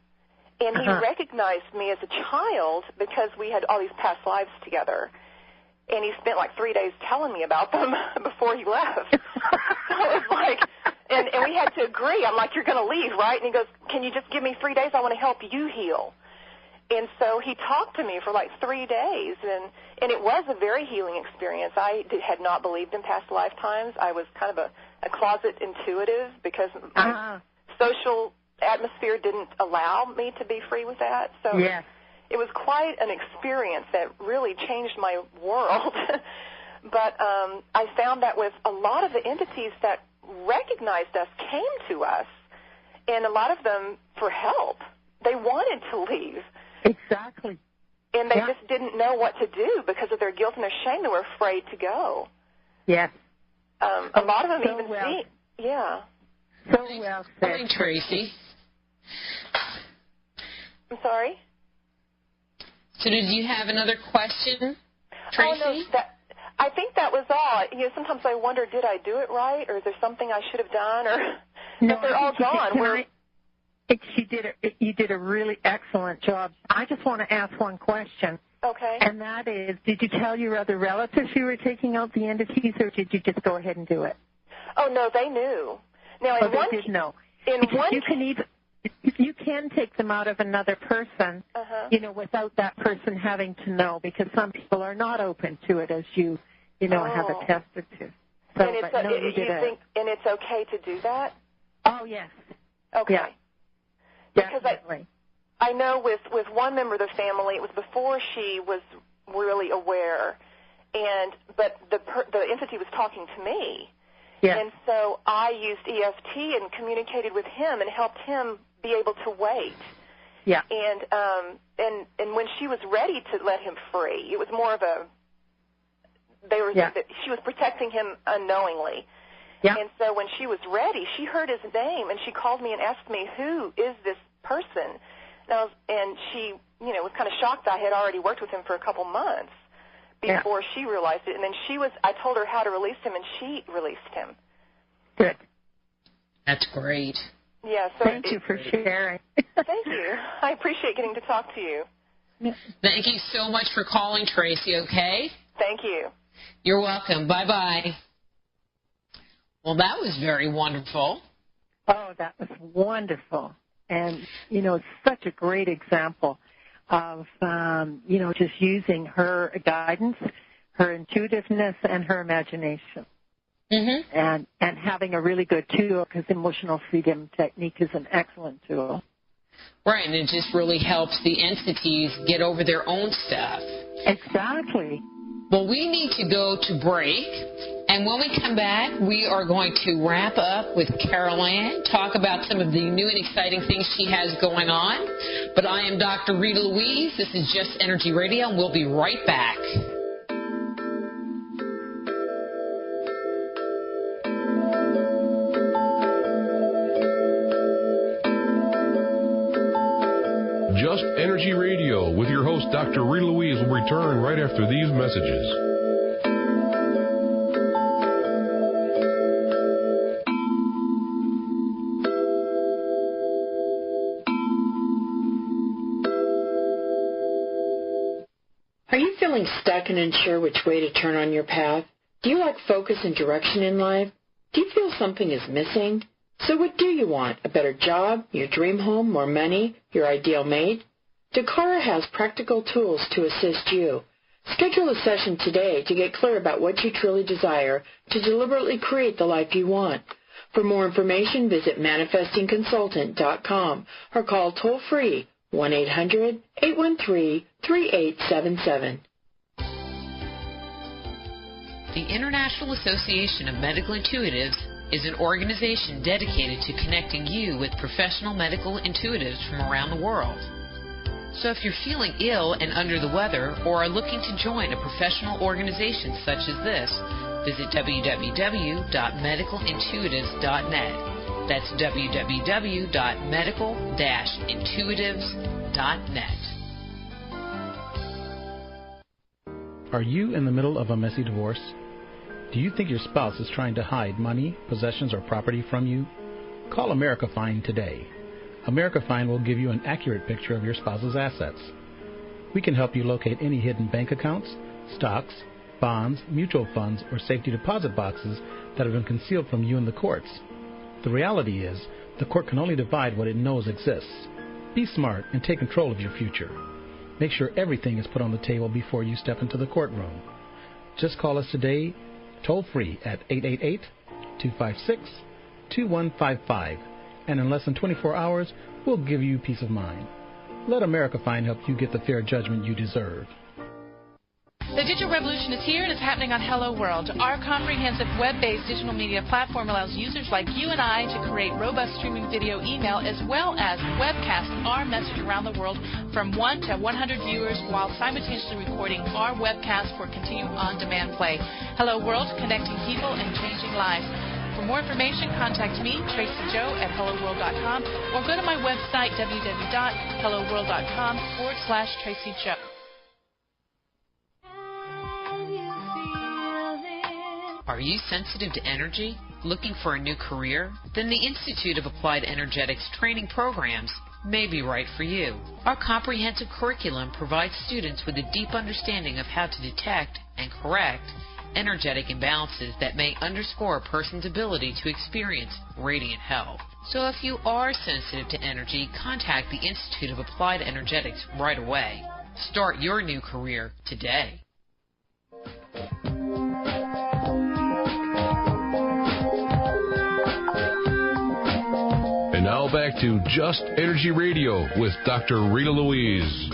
And he recognized me as a child because we had all these past lives together. And he spent like 3 days telling me about them before he left. So it was like, and we had to agree. I'm like, you're going to leave, right? And he goes, can you just give me 3 days? I want to help you heal. And so he talked to me for like 3 days, and it was a very healing experience. I had not believed in past lifetimes. I was kind of a closet intuitive because my social atmosphere didn't allow me to be free with that. So it was quite an experience that really changed my world. But I found that with a lot of the entities that recognized us came to us, and a lot of them for help. They wanted to leave. Exactly. And they just didn't know what to do because of their guilt and their shame. They were afraid to go. Yes. A lot of them so even well. So well said. Morning, Tracy. I'm sorry? So did you have another question, Tracy? Oh, no, I think that was all. You know, sometimes I wonder, did I do it right, or is there something I should have done? Or no, but they're all gone. You did a really excellent job. I just want to ask one question. Okay. And that is, did you tell your other relatives you were taking out the entities, or did you just go ahead and do it? Oh, no, they knew. Now, they did know. You can take them out of another person, you know, without that person having to know, because some people are not open to it, as you have attested to. So, and it's okay to do that? Oh, yes. Okay. Yeah. Definitely. Because I know with one member of the family, it was before she was really aware, but the entity was talking to me. Yeah. And so I used EFT and communicated with him and helped him be able to wait. Yeah. And when she was ready to let him free, it was more of she was protecting him unknowingly. Yeah. And so when she was ready, she heard his name, and she called me and asked me, who is this person? And she, was kind of shocked. I had already worked with him for a couple months before she realized it. And then I told her how to release him, and she released him. Good. That's great. Yeah. So thank you for sharing. Thank you. I appreciate getting to talk to you. Thank you so much for calling, Tracy, okay? Thank you. You're welcome. Bye-bye. Well, that was very wonderful. Oh, that was wonderful. And, it's such a great example of, just using her guidance, her intuitiveness, and her imagination. Mm-hmm. And having a really good tool, because emotional freedom technique is an excellent tool. Right, and it just really helps the entities get over their own stuff. Exactly. Well, we need to go to break, and when we come back, we are going to wrap up with Carol-Anne, talk about some of the new and exciting things she has going on. But I am Dr. Rita Louise. This is Just Energy Radio, and we'll be right back. Just Energy Radio with your host, Dr. Rita Louise, will return right after these messages. Are you feeling stuck and unsure which way to turn on your path? Do you lack focus and direction in life? Do you feel something is missing? So what do you want? A better job, your dream home, more money, your ideal mate? Dakara has practical tools to assist you. Schedule a session today to get clear about what you truly desire to deliberately create the life you want. For more information, visit manifestingconsultant.com or call toll-free 1-800-813-3877. The International Association of Medical Intuitives is an organization dedicated to connecting you with professional medical intuitives from around the world. So if you're feeling ill and under the weather or are looking to join a professional organization such as this, visit www.medicalintuitives.net. That's www.medical-intuitives.net. Are you in the middle of a messy divorce? Do you think your spouse is trying to hide money, possessions, or property from you? Call America Fine today. America Fine will give you an accurate picture of your spouse's assets. We can help you locate any hidden bank accounts, stocks, bonds, mutual funds, or safety deposit boxes that have been concealed from you in the courts. The reality is, the court can only divide what it knows exists. Be smart and take control of your future. Make sure everything is put on the table before you step into the courtroom. Just call us today, toll-free at 888-256-2155. And in less than 24 hours, we'll give you peace of mind. Let America Fine help you get the fair judgment you deserve. The digital revolution is here and is happening on Hello World. Our comprehensive web-based digital media platform allows users like you and I to create robust streaming video email as well as webcast our message around the world from 1 to 100 viewers while simultaneously recording our webcast for continued on-demand play. Hello World, connecting people and changing lives. For more information, contact me, Tracy Joe, at HelloWorld.com, or go to my website, www.helloworld.com/Tracy Joe. Are you sensitive to energy? Looking for a new career? Then the Institute of Applied Energetics training programs may be right for you. Our comprehensive curriculum provides students with a deep understanding of how to detect and correct energetic imbalances that may underscore a person's ability to experience radiant health. So if you are sensitive to energy, contact the Institute of Applied Energetics right away. Start your new career today. And now back to Just Energy Radio with Dr. Rita Louise.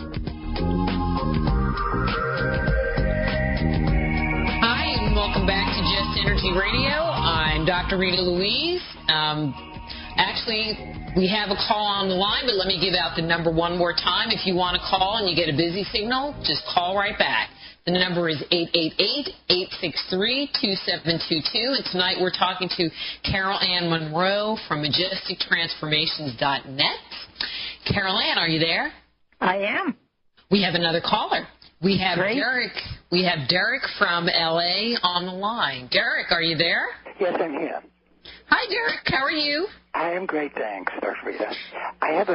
Welcome back to Just Energy Radio. I'm Dr. Rita Louise. Actually, we have a call on the line, but let me give out the number one more time. If you want to call and you get a busy signal, just call right back. The number is 888-863-2722. And tonight we're talking to Carol-Anne-Munro from MajesticTransformations.net. Carol-Anne, are you there? I am. We have another caller. We have Great. Derek. We have Derek from LA on the line. Derek, are you there? Yes, I'm here. Hi, Derek. How are you? I am great, thanks, Dr. Rita. I have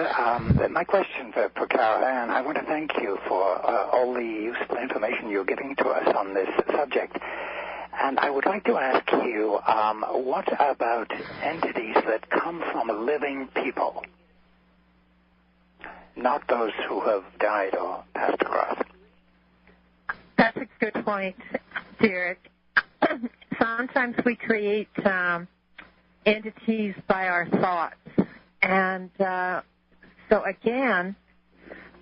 my question for Carol-Anne. I want to thank you for all the useful information you're giving to us on this subject. And I would like to ask you, what about entities that come from living people, not those who have died or passed across? That's a good point, Derek. Sometimes we create entities by our thoughts. And so again,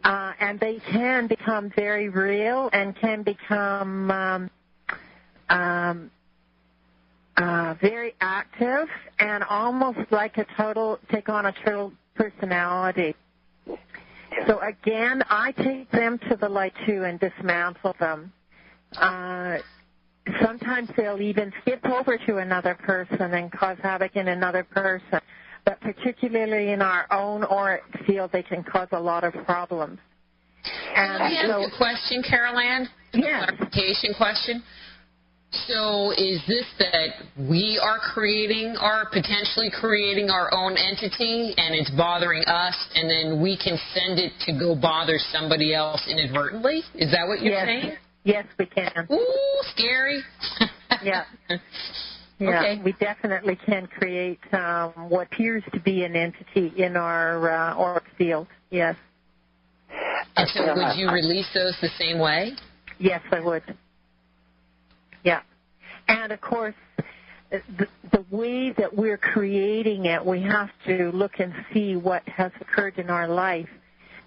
and they can become very real and can become very active and almost like take on a total personality. So again, I take them to the light too and dismantle them. Sometimes they'll even skip over to another person and cause havoc in another person. But particularly in our own auric field, they can cause a lot of problems. And let me ask you a question, Carol-Anne. Yes. A clarification question. So is this that we are potentially creating our own entity and it's bothering us and then we can send it to go bother somebody else inadvertently? Is that what you're saying? Yes, we can. Ooh, scary. Yeah. Okay. We definitely can create what appears to be an entity in our auric field. Yes. And so would you release those the same way? Yes, I would. Yeah. And, of course, the way that we're creating it, we have to look and see what has occurred in our life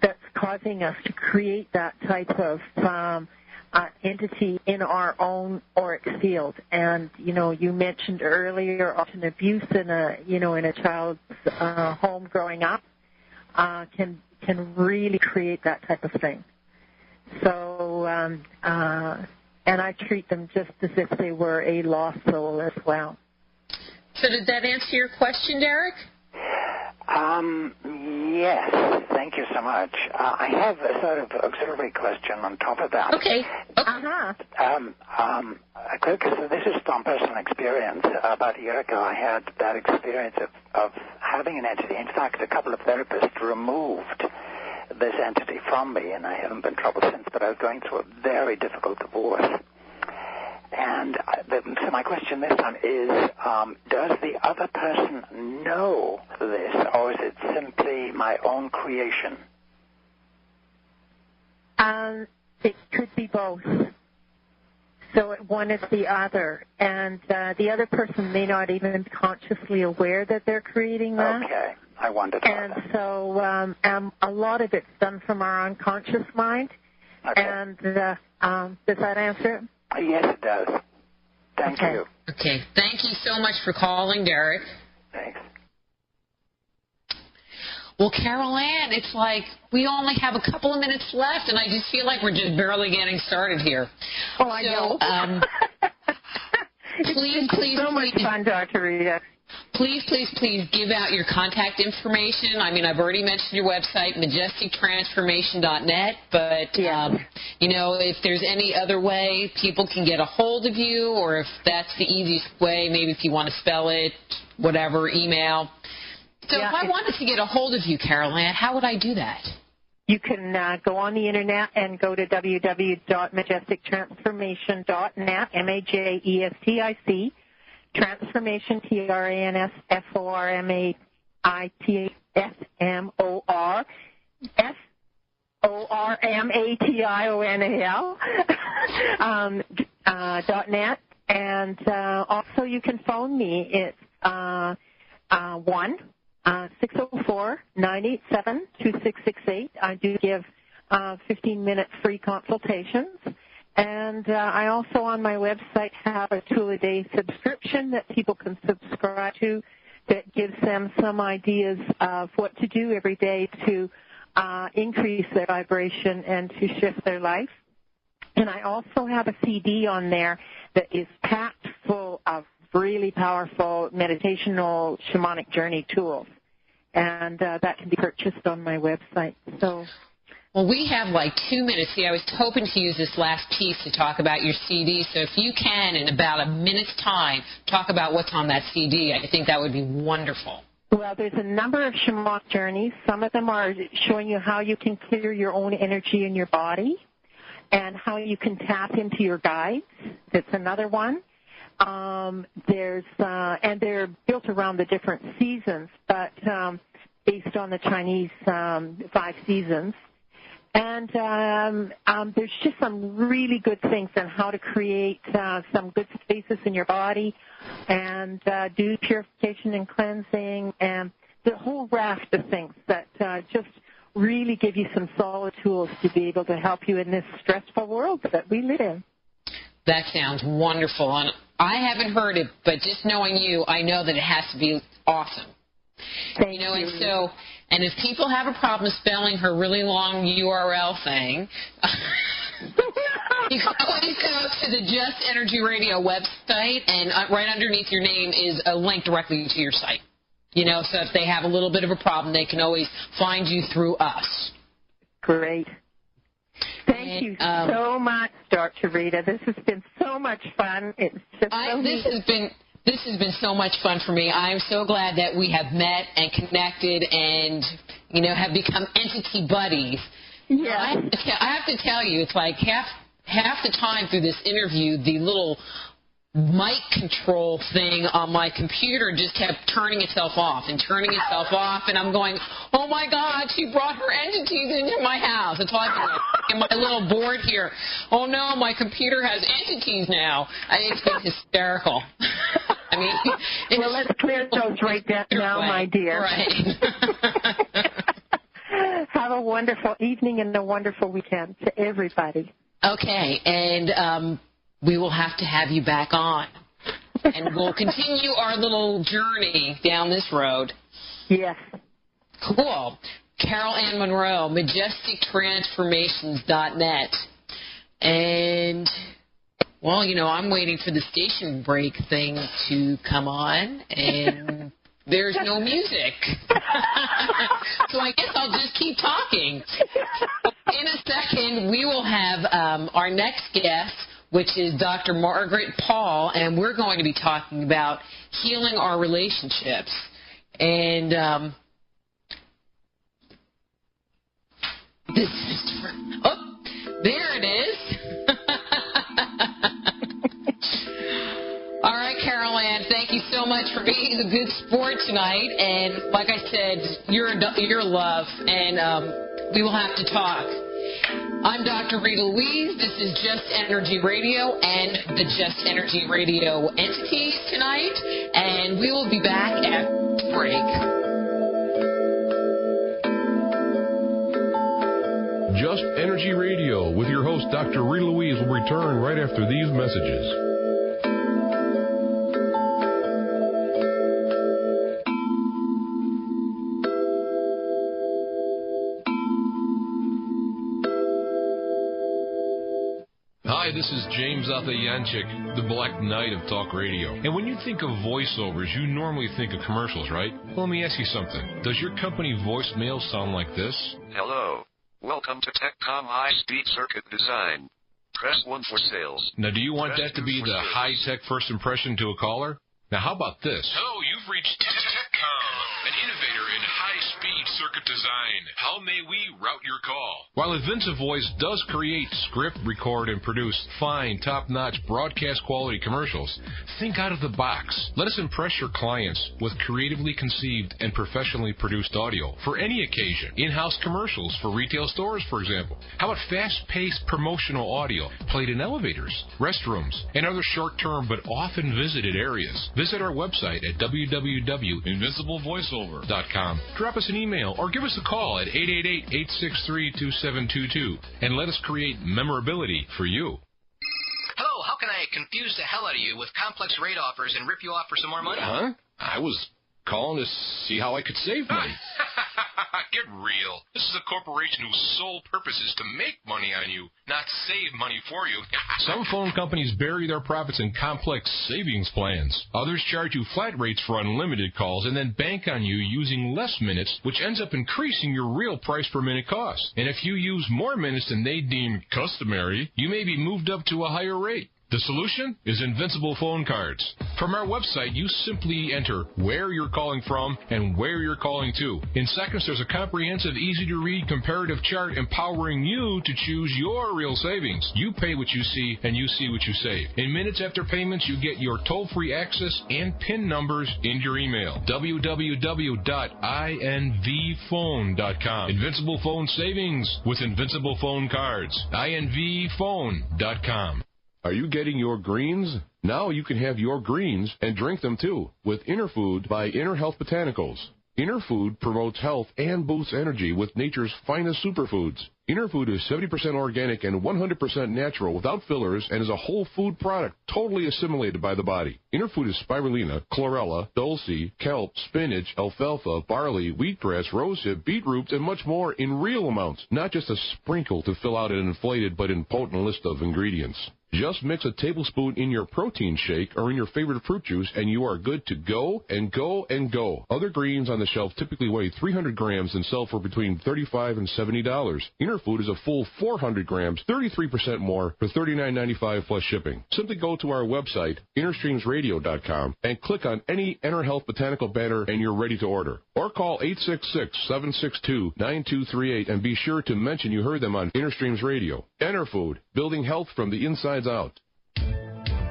that's causing us to create that type of entity in our own auric field. And, you mentioned earlier often abuse in a child's home growing up can really create that type of thing. So, and I treat them just as if they were a lost soul as well. So did that answer your question, Derek? Yes, thank you so much. I have a sort of auxiliary question on top of that. Okay. Because this is from personal experience. About a year ago, I had that experience of having an entity. In fact, a couple of therapists removed this entity from me, and I haven't been in trouble since, but I was going through a very difficult divorce. And so my question this time is, does the other person know this, or is it simply my own creation? It could be both. So one is the other. And the other person may not even be consciously aware that they're creating that. Okay. I wondered about that. And so a lot of it's done from our unconscious mind. Okay. And does that answer it? Yes, it does. Thank you. Okay. Thank you so much for calling, Derek. Thanks. Well, Carol-Anne, it's like we only have a couple of minutes left, and I just feel like we're just barely getting started here. Oh, I know. Please, so much fun, Dr. Rita. Please give out your contact information. I mean, I've already mentioned your website, majestictransformation.net, but, if there's any other way people can get a hold of you, or if that's the easiest way, maybe if you want to spell it, whatever, email. So if I wanted to get a hold of you, Carol-Anne, how would I do that? You can go on the Internet and go to www.majestictransformation.net, MAJESTIC, Transformation, TRANSFORMAITSMOR, SORMATIONAL, and also you can phone me. It's 1-604-987-2668. I do give 15-minute free consultations. And I also on my website have a tool-a-day subscription that people can subscribe to that gives them some ideas of what to do every day to increase their vibration and to shift their life. And I also have a CD on there that is packed full of really powerful meditational shamanic journey tools. And that can be purchased on my website. Well, we have like 2 minutes. See, I was hoping to use this last piece to talk about your CD. So if you can, in about a minute's time, talk about what's on that CD, I think that would be wonderful. Well, there's a number of shamanic journeys. Some of them are showing you how you can clear your own energy in your body and how you can tap into your guides. That's another one. And they're built around the different seasons, but based on the Chinese 5 seasons. And there's just some really good things on how to create some good spaces in your body and do purification and cleansing and the whole raft of things that just really give you some solid tools to be able to help you in this stressful world that we live in. That sounds wonderful. And I haven't heard it, but just knowing you, I know that it has to be awesome. Thank you. And if people have a problem spelling her really long URL thing, you can always go to the Just Energy Radio website, and right underneath your name is a link directly to your site. So if they have a little bit of a problem, they can always find you through us. Great. Thank you so much, Dr. Rita. This has been so much fun. It's just This has been so much fun for me. I'm so glad that we have met and connected and, have become entity buddies. Yeah. I have to tell you, it's like half the time through this interview, the little mic control thing on my computer just kept turning itself off, and I'm going, oh my God, she brought her entities into my house. That's all I've been in my little board here. Oh no, my computer has entities now. It's been hysterical. I mean, well, let's clear those right now, my dear. Right. Have a wonderful evening and a wonderful weekend to everybody. Okay, and we will have to have you back on. And we'll continue our little journey down this road. Yes. Cool. Carol-Anne-Munro, majestictransformations.net. And, well, I'm waiting for the station break thing to come on, and there's no music. So I guess I'll just keep talking. In a second, we will have our next guest, which is Dr. Margaret Paul, and we're going to be talking about healing our relationships. And this is there it is. All right, Carol-Anne, thank you so much for being a good sport tonight. And like I said, you're love, and we will have to talk. I'm Dr. Rita Louise. This is Just Energy Radio and the Just Energy Radio entities tonight. And we will be back at break. Just Energy Radio with your host, Dr. Rita Louise, will return right after these messages. Hi, this is James Athayanchik, the Black Knight of Talk Radio. And when you think of voiceovers, you normally think of commercials, right? Well, let me ask you something. Does your company voicemail sound like this? Hello. Welcome to TechCom High-Speed Circuit Design. Press 1 for sales. Now, do you want that to be the high-tech first impression to a caller? Now, how about this? Hello, you've reached TechCom, an innovator in high-speed circuit design. How may we route your call? While Invincive Voice does create, script, record, and produce fine, top-notch, broadcast-quality commercials, think out of the box. Let us impress your clients with creatively conceived and professionally produced audio for any occasion. In-house commercials for retail stores, for example. How about fast-paced promotional audio played in elevators, restrooms, and other short-term but often visited areas? Visit our website at www.invinciblevoiceover.com. Drop us an email or give us a call at 888-863-2722 and let us create memorability for you. Hello, how can I confuse the hell out of you with complex rate offers and rip you off for some more money? Huh? I was calling to see how I could save money. Get real. This is a corporation whose sole purpose is to make money on you, not save money for you. Some phone companies bury their profits in complex savings plans. Others charge you flat rates for unlimited calls and then bank on you using less minutes, which ends up increasing your real price per minute cost. And if you use more minutes than they deem customary, you may be moved up to a higher rate. The solution is Invincible Phone Cards. From our website, you simply enter where you're calling from and where you're calling to. In seconds, there's a comprehensive, easy-to-read comparative chart empowering you to choose your real savings. You pay what you see, and you see what you save. In minutes after payments, you get your toll-free access and PIN numbers in your email. www.invphone.com. Invincible Phone Savings with Invincible Phone Cards. invphone.com. Are you getting your greens? Now you can have your greens and drink them too with Inner Food by Inner Health Botanicals. Inner Food promotes health and boosts energy with nature's finest superfoods. Inner Food is 70% organic and 100% natural without fillers and is a whole food product totally assimilated by the body. Inner Food is spirulina, chlorella, dulse, kelp, spinach, alfalfa, barley, wheatgrass, rosehip, beetroot, and much more in real amounts, not just a sprinkle to fill out an inflated but impotent list of ingredients. Just mix a tablespoon in your protein shake or in your favorite fruit juice, and you are good to go and go and go. Other greens on the shelf typically weigh 300 grams and sell for between $35 and $70. Inner Food is a full 400 grams, 33% more, for $39.95 plus shipping. Simply go to our website, innerstreamsradio.com, and click on any Inner Health Botanical banner, and you're ready to order. Or call 866-762-9238 and be sure to mention you heard them on Inner Streams Radio. Inner Food, building health from the inside out.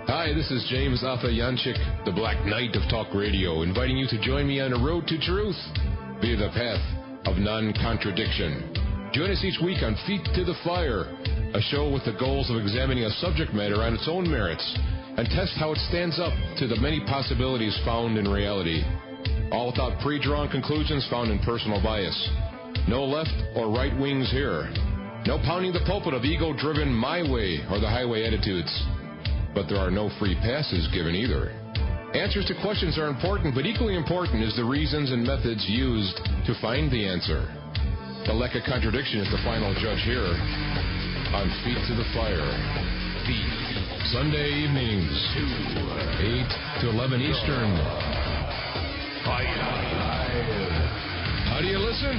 Hi, this is James Arthur Yanchik, the Black Knight of Talk Radio, inviting you to join me on the road to truth via the path of non-contradiction. Join us each week on Feet to the Fire, a show with the goals of examining a subject matter on its own merits and test how it stands up to the many possibilities found in reality. All without pre-drawn conclusions found in personal bias. No left or right wings here. No pounding the pulpit of ego-driven my way or the highway attitudes. But there are no free passes given either. Answers to questions are important, but equally important is the reasons and methods used to find the answer. The lack of contradiction is the final judge here on Feet to the Fire. Feet. Sunday evenings, 8 to 11 Eastern. How do you listen?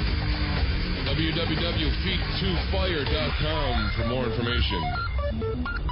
www.feet2fire.com for more information.